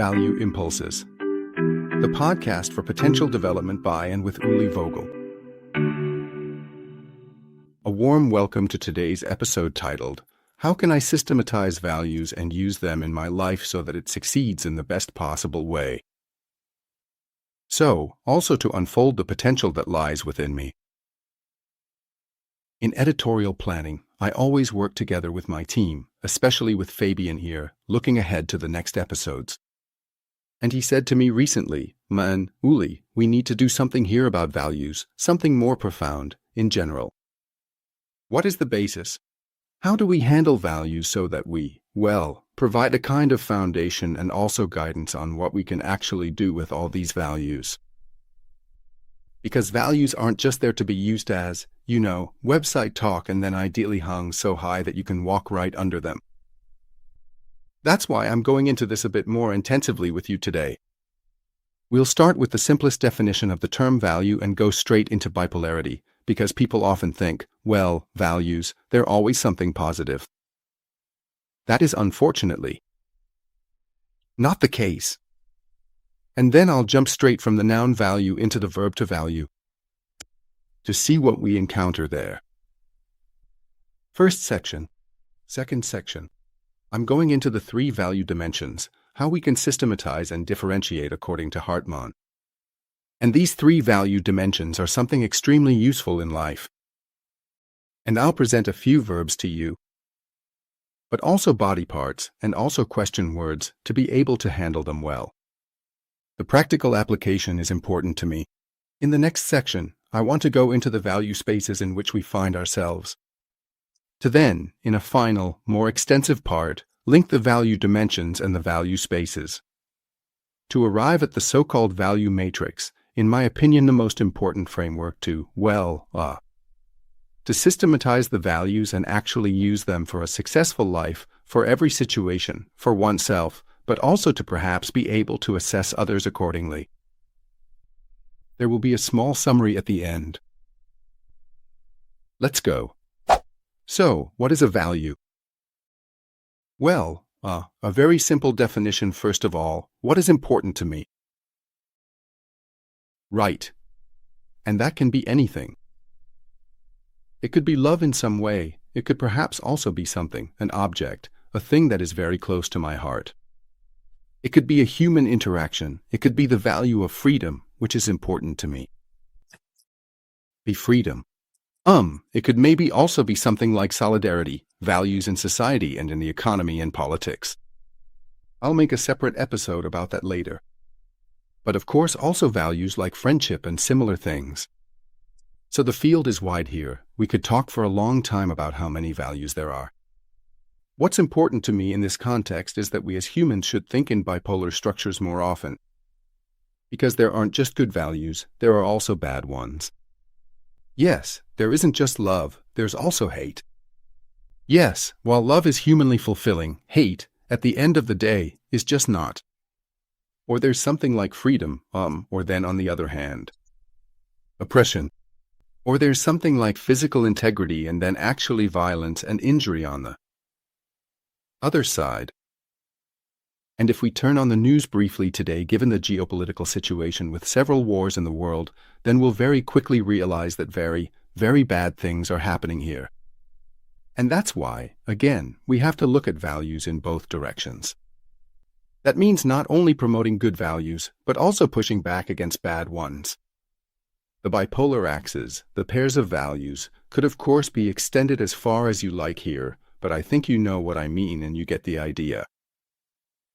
Value Impulses, the podcast for potential development by and with Uli Vogel. A warm welcome to today's episode titled, How Can I Systematize Values and Use Them in My Life so that it succeeds in the best possible way? So, also to unfold the potential that lies within me. In editorial planning, I always work together with my team, especially with Fabian here, looking ahead to the next episodes. And he said to me recently, Man, Uli, we need to do something here about values, something more profound, in general. What is the basis? How do we handle values so that we, provide a kind of foundation and also guidance on what we can actually do with all these values? Because values aren't just there to be used as, website talk and then ideally hung so high that you can walk right under them. That's why I'm going into this a bit more intensively with you today. We'll start with the simplest definition of the term value and go straight into bipolarity, because people often think, values, they're always something positive. That is unfortunately not the case. And then I'll jump straight from the noun value into the verb to value, to see what we encounter there. First section. Second section. I'm going into the three value dimensions, how we can systematize and differentiate according to Hartman. And these three value dimensions are something extremely useful in life. And I'll present a few verbs to you, but also body parts and also question words to be able to handle them well. The practical application is important to me. In the next section, I want to go into the value spaces in which we find ourselves, to then, in a final, more extensive part, link the value dimensions and the value spaces, to arrive at the so-called value matrix, in my opinion the most important framework to systematize the values and actually use them for a successful life, for every situation, for oneself, but also to perhaps be able to assess others accordingly. There will be a small summary at the end. Let's go. So, what is a value? A very simple definition first of all. What is important to me? Right. And that can be anything. It could be love in some way. It could perhaps also be something, an object, a thing that is very close to my heart. It could be a human interaction. It could be the value of freedom, which is important to me. Be freedom. It could maybe also be something like solidarity, values in society and in the economy and politics. I'll make a separate episode about that later. But of course also values like friendship and similar things. So the field is wide here. We could talk for a long time about how many values there are. What's important to me in this context is that we as humans should think in bipolar structures more often. Because there aren't just good values, there are also bad ones. Yes, there isn't just love, there's also hate. Yes, while love is humanly fulfilling, hate, at the end of the day, is just not. Or there's something like freedom, or then on the other hand, oppression. Or there's something like physical integrity and then actually violence and injury on the other side. And if we turn on the news briefly today, given the geopolitical situation with several wars in the world, then we'll very quickly realize that very, very bad things are happening here. And that's why, again, we have to look at values in both directions. That means not only promoting good values, but also pushing back against bad ones. The bipolar axes, the pairs of values, could of course be extended as far as you like here, but I think you know what I mean and you get the idea.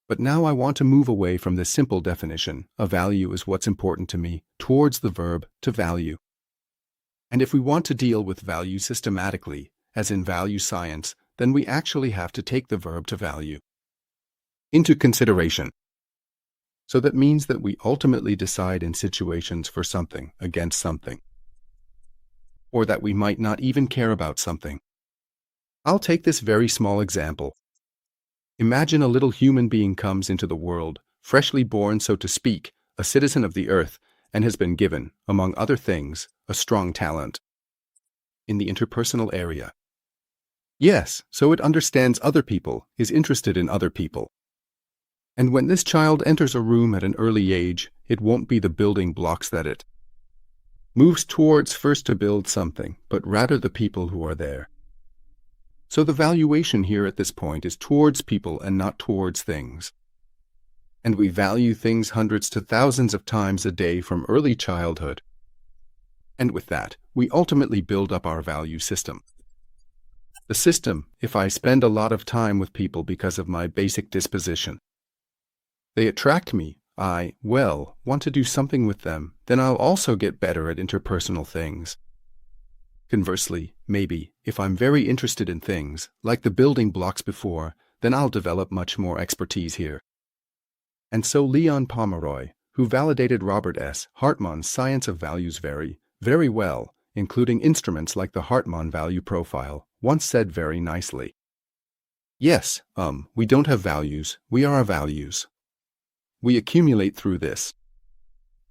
But now I want to move away from this simple definition, a value is what's important to me, towards the verb to value. And if we want to deal with value systematically, as in value science, then we actually have to take the verb to value into consideration. So that means that we ultimately decide in situations for something against something, or that we might not even care about something. I'll take this very small example. Imagine a little human being comes into the world, freshly born, so to speak, a citizen of the earth, and has been given, among other things, a strong talent in the interpersonal area. Yes, so it understands other people, is interested in other people. And when this child enters a room at an early age, it won't be the building blocks that it moves towards first to build something, but rather the people who are there. So the valuation here at this point is towards people and not towards things. And we value things hundreds to thousands of times a day from early childhood. And with that, we ultimately build up our value system. The system, if I spend a lot of time with people because of my basic disposition, they attract me, want to do something with them, then I'll also get better at interpersonal things. Conversely, maybe, if I'm very interested in things, like the building blocks before, then I'll develop much more expertise here. And so Leon Pomeroy, who validated Robert S. Hartman's science of values very, very well, including instruments like the Hartman value profile, once said very nicely, "Yes, we don't have values, we are our values. We accumulate through this.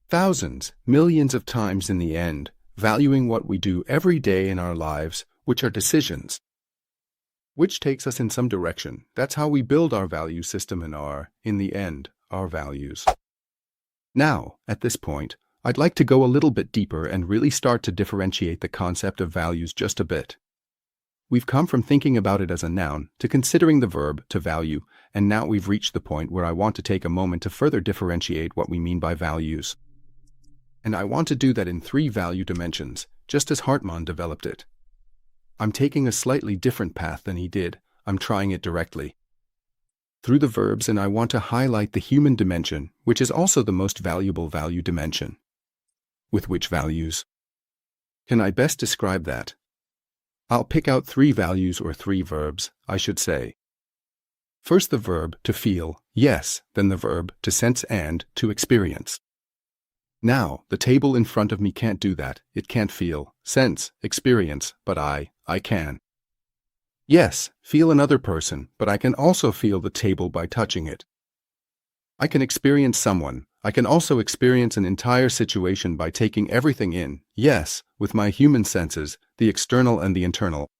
Thousands, millions of times in the end, valuing what we do every day in our lives, which are decisions, which takes us in some direction. That's how we build our value system and in the end, our values." Now, at this point, I'd like to go a little bit deeper and really start to differentiate the concept of values just a bit. We've come from thinking about it as a noun to considering the verb to value, and now we've reached the point where I want to take a moment to further differentiate what we mean by values. And I want to do that in 3 value dimensions, just as Hartman developed it. I'm taking a slightly different path than he did. I'm trying it directly through the verbs, and I want to highlight the human dimension, which is also the most valuable value dimension. With which values can I best describe that? I'll pick out 3 values or 3 verbs, I should say. First the verb to feel, yes, then the verb to sense and to experience. Now, the table in front of me can't do that. It can't feel, sense, experience, but I can. Yes, feel another person, but I can also feel the table by touching it. I can experience someone. I can also experience an entire situation by taking everything in, yes, with my human senses, the external and the internal.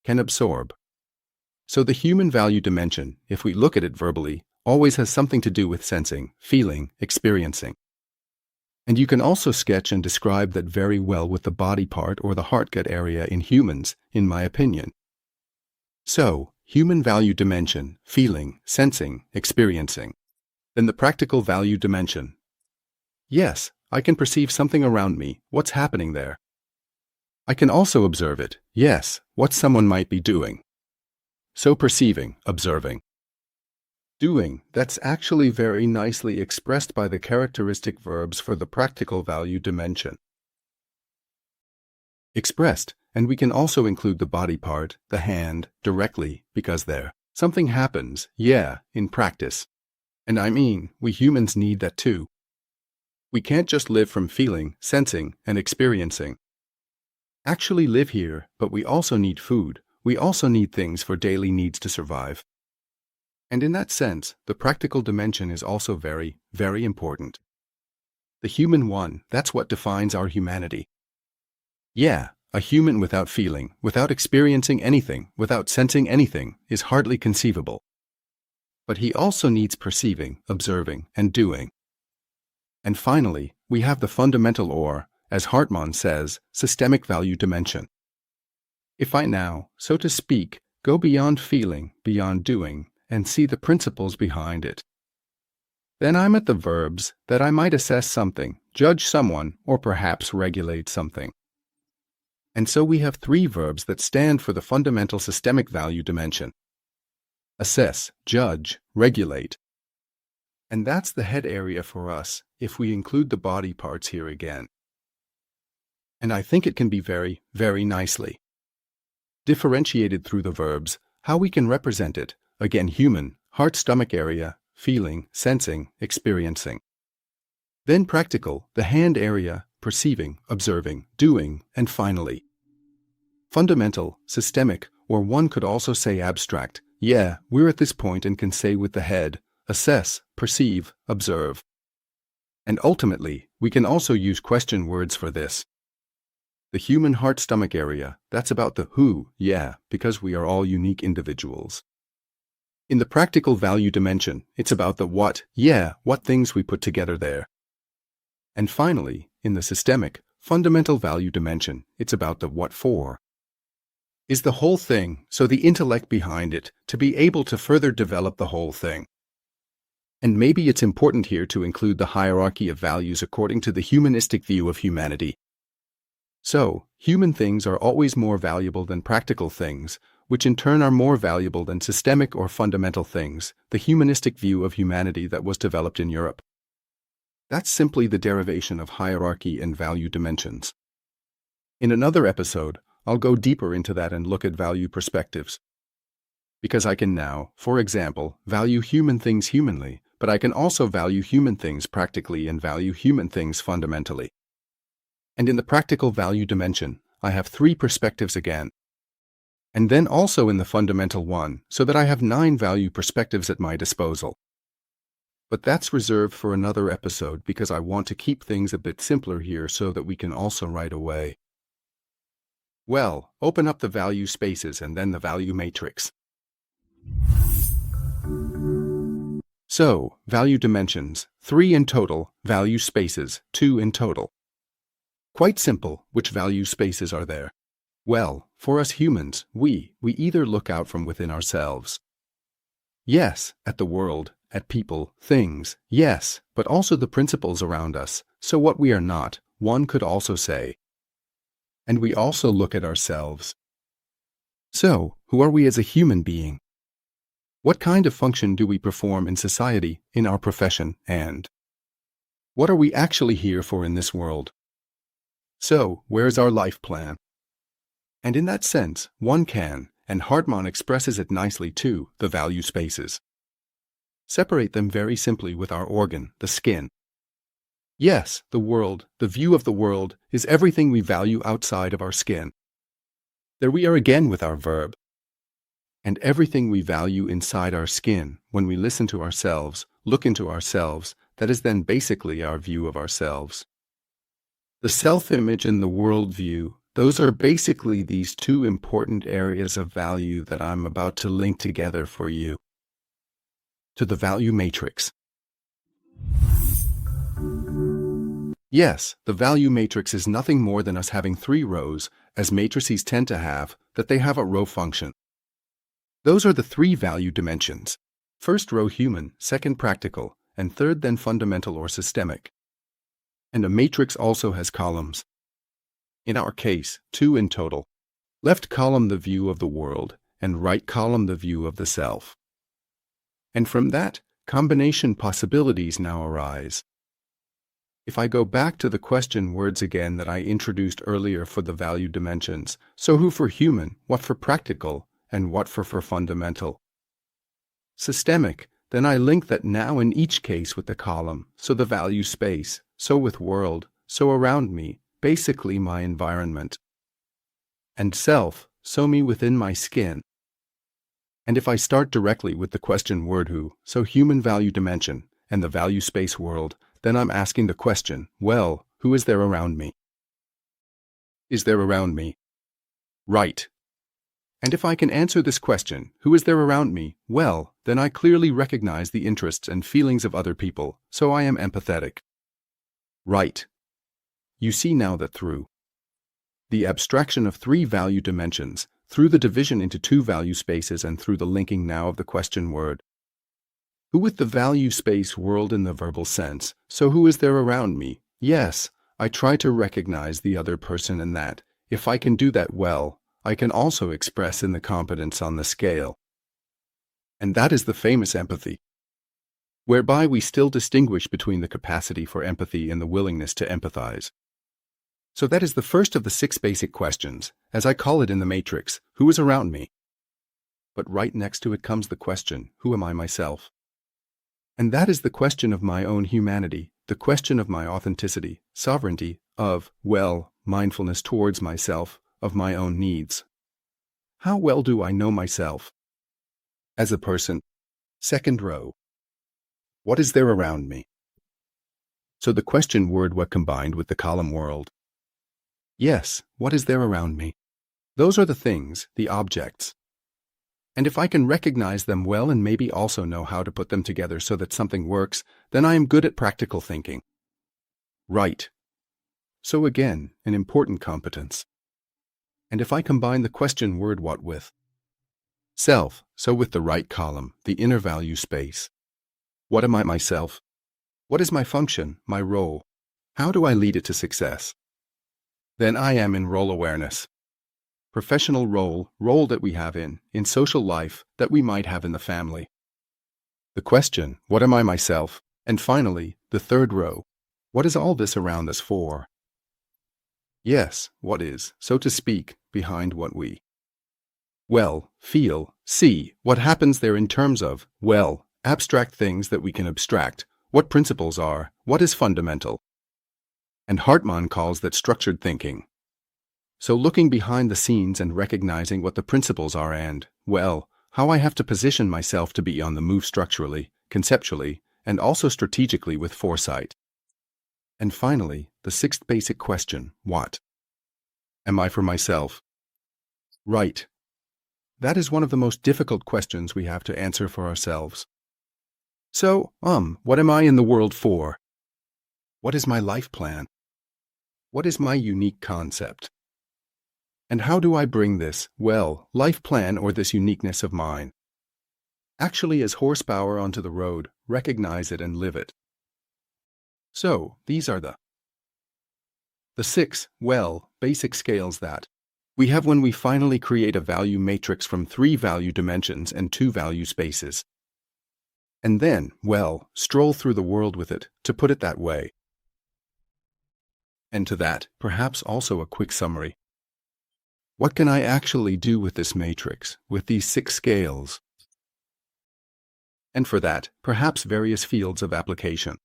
Can absorb. So the human value dimension, if we look at it verbally, always has something to do with sensing, feeling, experiencing. And you can also sketch and describe that very well with the body part or the heart gut area in humans, in my opinion. So, human value dimension, feeling, sensing, experiencing. Then the practical value dimension. Yes, I can perceive something around me, what's happening there. I can also observe it, yes, what someone might be doing. So perceiving, observing. Doing, that's actually very nicely expressed by the characteristic verbs for the practical value dimension. Expressed, and we can also include the body part, the hand, directly, because there, something happens, in practice. And I mean, we humans need that too. We can't just live from feeling, sensing, and experiencing. Actually live here, but we also need food. We also need things for daily needs to survive. And in that sense, the practical dimension is also very, very important. The human one, that's what defines our humanity. Yeah, a human without feeling, without experiencing anything, without sensing anything, is hardly conceivable. But he also needs perceiving, observing, and doing. And finally, we have the fundamental as Hartman says, systemic value dimension. If I now, so to speak, go beyond feeling, beyond doing, and see the principles behind it, then I'm at the verbs that I might assess something, judge someone, or perhaps regulate something. And so we have 3 verbs that stand for the fundamental systemic value dimension. Assess, judge, regulate. And that's the head area for us, if we include the body parts here again. And I think it can be very, very nicely differentiated through the verbs, how we can represent it, again human, heart-stomach area, feeling, sensing, experiencing. Then practical, the hand area, perceiving, observing, doing, and finally, fundamental, systemic, or one could also say abstract. We're at this point and can say with the head, assess, perceive, observe. And ultimately, we can also use question words for this. The human heart-stomach area, that's about the who, because we are all unique individuals. In the practical value dimension, it's about the what things we put together there. And finally, in the systemic, fundamental value dimension, it's about the what for. Is the whole thing, so the intellect behind it, to be able to further develop the whole thing. And maybe it's important here to include the hierarchy of values according to the humanistic view of humanity. So, human things are always more valuable than practical things, which in turn are more valuable than systemic or fundamental things, the humanistic view of humanity that was developed in Europe. That's simply the derivation of hierarchy and value dimensions. In another episode, I'll go deeper into that and look at value perspectives. Because I can now, for example, value human things humanly, but I can also value human things practically and value human things fundamentally. And in the practical value dimension, I have 3 perspectives again. And then also in the fundamental one, so that I have 9 value perspectives at my disposal. But that's reserved for another episode because I want to keep things a bit simpler here so that we can also write away. Well, open up the value spaces and then the value matrix. So, value dimensions, 3 in total, value spaces, 2 in total. Quite simple, which value spaces are there? Well, for us humans, we either look out from within ourselves. Yes, at the world, at people, things, yes, but also the principles around us, so what we are not, one could also say. And we also look at ourselves. So, who are we as a human being? What kind of function do we perform in society, in our profession, and what are we actually here for in this world? So, where's our life plan? And in that sense, one can, and Hartman expresses it nicely too, the value spaces. Separate them very simply with our organ, the skin. Yes, the world, the view of the world, is everything we value outside of our skin. There we are again with our verb. And everything we value inside our skin, when we listen to ourselves, look into ourselves, that is then basically our view of ourselves. The self-image and the worldview, those are basically these 2 important areas of value that I'm about to link together for you. To the value matrix. Yes, the value matrix is nothing more than us having 3 rows, as matrices tend to have, that they have a row function. Those are the 3 value dimensions. First row human, second practical, and third then fundamental or systemic. And a matrix also has columns. In our case, 2 in total. Left column the view of the world, and right column the view of the self. And from that, combination possibilities now arise. If I go back to the question words again that I introduced earlier for the value dimensions, so who for human, what for practical, and what for fundamental. Systemic, then I link that now in each case with the column, so the value space, so with world, so around me, basically my environment. And self, so me within my skin. And if I start directly with the question word who, so human value dimension, and the value space world, then I'm asking the question, well, who is there around me? Is there around me? Right. And if I can answer this question, who is there around me? Well, then I clearly recognize the interests and feelings of other people, so I am empathetic. Right. You see now that through the abstraction of 3 value dimensions, through the division into 2 value spaces and through the linking now of the question word, who with the value space world in the verbal sense, so who is there around me? Yes, I try to recognize the other person in that, if I can do that well, I can also express in the competence on the scale. And that is the famous empathy, whereby we still distinguish between the capacity for empathy and the willingness to empathize. So that is the first of the 6 basic questions, as I call it in the matrix, who is around me? But right next to it comes the question, who am I myself? And that is the question of my own humanity, the question of my authenticity, sovereignty, of, well, mindfulness towards myself, of my own needs. How well do I know myself? As a person. Second row. What is there around me? So the question word what combined with the column world. Yes, what is there around me? Those are the things, the objects. And if I can recognize them well and maybe also know how to put them together so that something works, then I am good at practical thinking. Right. So again, an important competence. And if I combine the question word what with self, so with the right column, the inner value space. What am I myself? What is my function, my role? How do I lead it to success? Then I am in role awareness. Professional role that we have in social life, that we might have in the family. The question, what am I myself? And finally, the third row, what is all this around us for? Yes, what is, so to speak, behind what we feel, see, what happens there in terms of, abstract things that we can abstract, what principles are, what is fundamental. And Hartman calls that structured thinking. So looking behind the scenes and recognizing what the principles are and, how I have to position myself to be on the move structurally, conceptually, and also strategically with foresight. And finally, the sixth basic question, what am I for myself? Right. That is one of the most difficult questions we have to answer for ourselves. So, what am I in the world for? What is my life plan? What is my unique concept? And how do I bring this, life plan or this uniqueness of mine actually as horsepower onto the road, recognize it and live it? So, these are the six, basic scales that we have when we finally create a value matrix from 3 value dimensions and 2 value spaces. And then, stroll through the world with it, to put it that way. And to that, perhaps also a quick summary. What can I actually do with this matrix, with these 6 scales? And for that, perhaps various fields of application.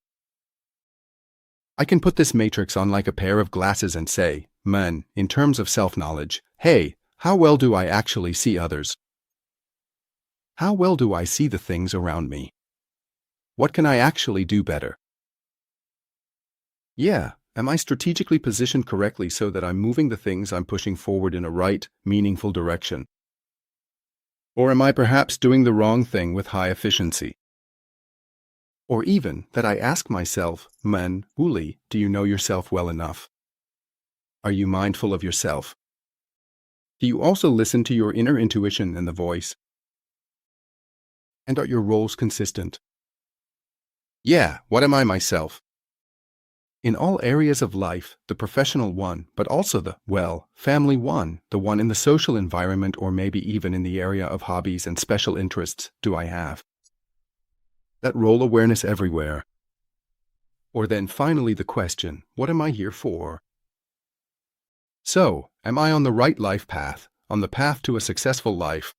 I can put this matrix on like a pair of glasses and say, in terms of self-knowledge, hey, how well do I actually see others? How well do I see the things around me? What can I actually do better? Am I strategically positioned correctly so that I'm moving the things I'm pushing forward in a right, meaningful direction? Or am I perhaps doing the wrong thing with high efficiency? Or even that I ask myself, Uli, do you know yourself well enough? Are you mindful of yourself? Do you also listen to your inner intuition and the voice? And are your roles consistent? What am I myself? In all areas of life, the professional one, but also the, family one, the one in the social environment or maybe even in the area of hobbies and special interests, do I have that role awareness everywhere? Or then finally the question, what am I here for? So, am I on the right life path, on the path to a successful life?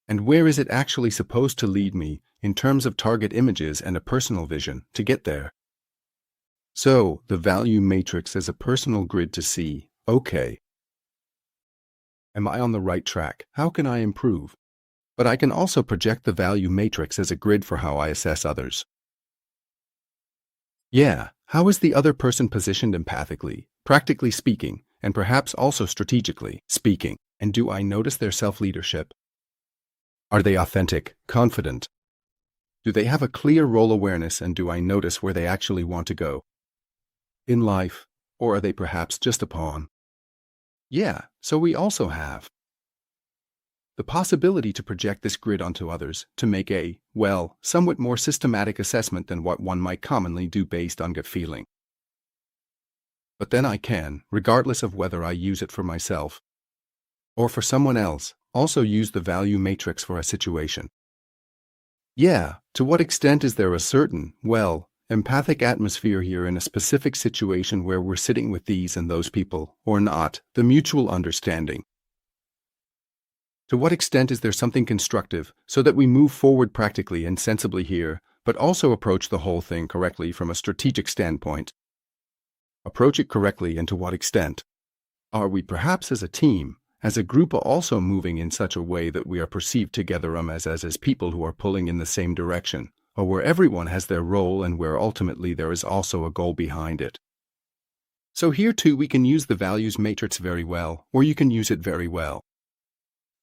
And where is it actually supposed to lead me, in terms of target images and a personal vision, to get there? So, the value matrix as a personal grid to see, am I on the right track? How can I improve? But I can also project the value matrix as a grid for how I assess others. How is the other person positioned empathically, practically speaking, and perhaps also strategically speaking? And do I notice their self-leadership? Are they authentic, confident? Do they have a clear role awareness, and do I notice where they actually want to go in life? Or are they perhaps just a pawn? So we also have the possibility to project this grid onto others, to make a, somewhat more systematic assessment than what one might commonly do based on gut feeling. But then I can, regardless of whether I use it for myself or for someone else, also use the value matrix for a situation. To what extent is there a certain, empathic atmosphere here in a specific situation where we're sitting with these and those people, or not, the mutual understanding? To what extent is there something constructive so that we move forward practically and sensibly here, but also approach the whole thing correctly from a strategic standpoint? Approach it correctly, and to what extent? Are we perhaps as a team, as a group, also moving in such a way that we are perceived together as people who are pulling in the same direction, or where everyone has their role and where ultimately there is also a goal behind it? So here too we can use the values matrix very well, or you can use it very well.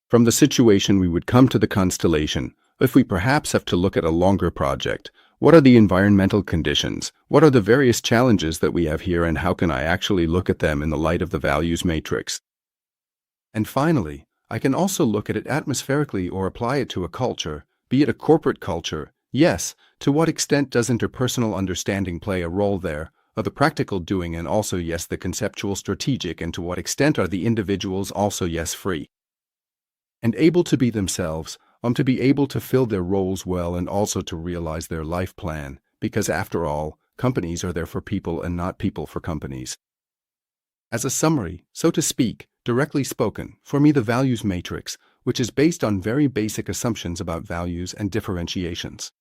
From the situation we would come to the constellation. If we perhaps have to look at a longer project, what are the environmental conditions? What are the various challenges that we have here, and how can I actually look at them in the light of the values matrix? And finally, I can also look at it atmospherically or apply it to a culture, be it a corporate culture. Yes, to what extent does interpersonal understanding play a role there, or the practical doing, and also yes, the conceptual strategic, and to what extent are the individuals also yes free and able to be themselves, to be able to fill their roles well and also to realize their life plan, because after all, companies are there for people and not people for companies. As a summary, so to speak, directly spoken, for me the values matrix, which is based on very basic assumptions about values and differentiations,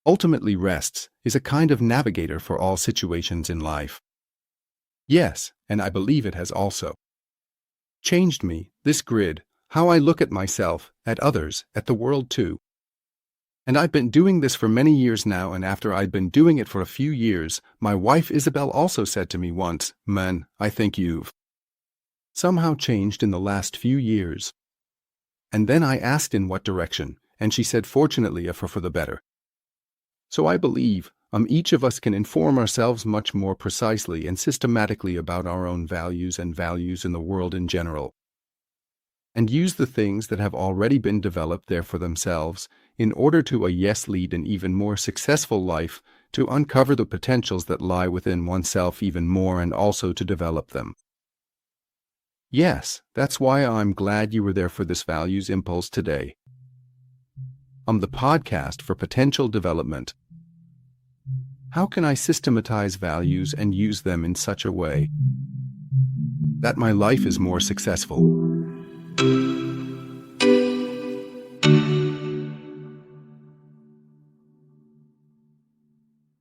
ultimately rests, is a kind of navigator for all situations in life. Yes, and I believe it has also changed me, this grid, how I look at myself, at others, at the world too. And I've been doing this for many years now, and after I'd been doing it for a few years, my wife Isabel also said to me once, "Man, I think you've somehow changed in the last few years." And then I asked in what direction, and she said fortunately for the better. So I believe, each of us can inform ourselves much more precisely and systematically about our own values and values in the world in general, and use the things that have already been developed there for themselves in order to lead an even more successful life, to uncover the potentials that lie within oneself even more and also to develop them. Yes, that's why I'm glad you were there for this Values Impulse today. The podcast for potential development. How can I systematize values and use them in such a way that my life is more successful?